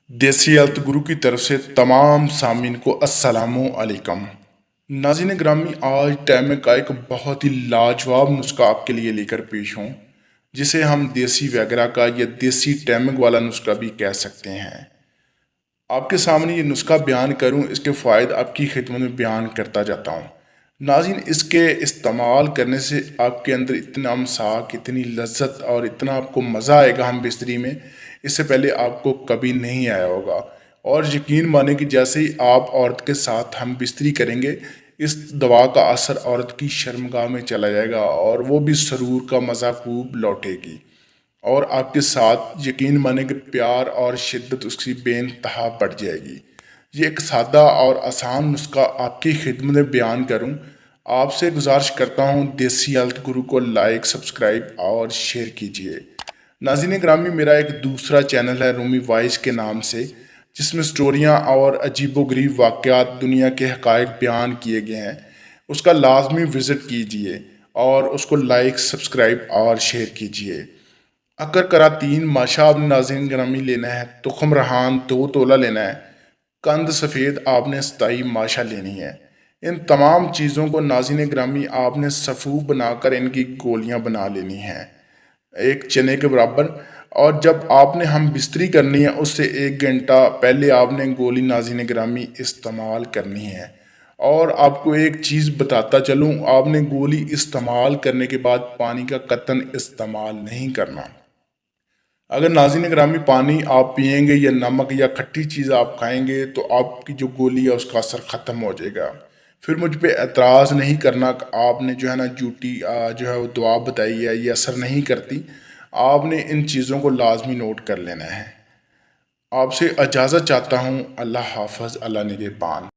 دیسی ہیلتھ گرو کی طرف سے تمام سامعین کو السلام علیکم۔ ناظرین گرامی، آج ٹائم کا ایک بہت ہی لاجواب نسخہ آپ کے لیے لے کر پیش ہوں، جسے ہم دیسی ویگرا کا یا دیسی ٹیمنگ والا نسخہ بھی کہہ سکتے ہیں۔ آپ کے سامنے یہ نسخہ بیان کروں، اس کے فوائد آپ کی خدمت میں بیان کرتا جاتا ہوں۔ ناظرین، اس کے استعمال کرنے سے آپ کے اندر اتنا امساک، اتنی لذت اور اتنا آپ کو مزہ آئے گا ہم بستری میں، اس سے پہلے آپ کو کبھی نہیں آیا ہوگا۔ اور یقین مانیں کہ جیسے ہی آپ عورت کے ساتھ ہم بستری کریں گے، اس دوا کا اثر عورت کی شرمگاہ میں چلا جائے گا اور وہ بھی سرور کا مزہ خوب لوٹے گی، اور آپ کے ساتھ یقین مانیں کہ پیار اور شدت اس کی بے انتہا بڑھ جائے گی۔ یہ ایک سادہ اور آسان نسخہ آپ کی خدمت میں بیان کروں، آپ سے گزارش کرتا ہوں دیسی ہیلتھ گرو کو لائک، سبسکرائب اور شیئر کیجیے۔ ناظرین گرامی، میرا ایک دوسرا چینل ہے رومی وائس کے نام سے، جس میں سٹوریاں اور عجیب و غریب واقعات، دنیا کے حقائق بیان کیے گئے ہیں۔ اس کا لازمی وزٹ کیجیے اور اس کو لائک، سبسکرائب اور شیئر کیجیے۔ اگر کراتین ماشا آپ نے ناظرین گرامی لینا ہے، تخم رہان 2 تولہ لینا ہے، کند سفید آپ نے 27 ماشا لینی ہے۔ ان تمام چیزوں کو ناظرین گرامی آپ نے صفوف بنا کر ان کی گولیاں بنا لینی ہیں، ایک چنے کے برابر۔ اور جب آپ نے ہم بستری کرنی ہے، اس سے 1 گھنٹہ پہلے آپ نے گولی ناظرین گرامی استعمال کرنی ہے۔ اور آپ کو ایک چیز بتاتا چلوں، آپ نے گولی استعمال کرنے کے بعد پانی کا قطعاً استعمال نہیں کرنا۔ اگر ناظرین گرامی پانی آپ پئیں گے یا نمک یا کھٹی چیز آپ کھائیں گے، تو آپ کی جو گولی ہے اس کا اثر ختم ہو جائے گا۔ پھر مجھ پہ اعتراض نہیں کرنا کہ آپ نے جو ہے نا جھوٹی جو ہے وہ دوا بتائی ہے، یہ اثر نہیں کرتی۔ آپ نے ان چیزوں کو لازمی نوٹ کر لینا ہے۔ آپ سے اجازت چاہتا ہوں۔ اللہ حافظ، اللہ نگہبان۔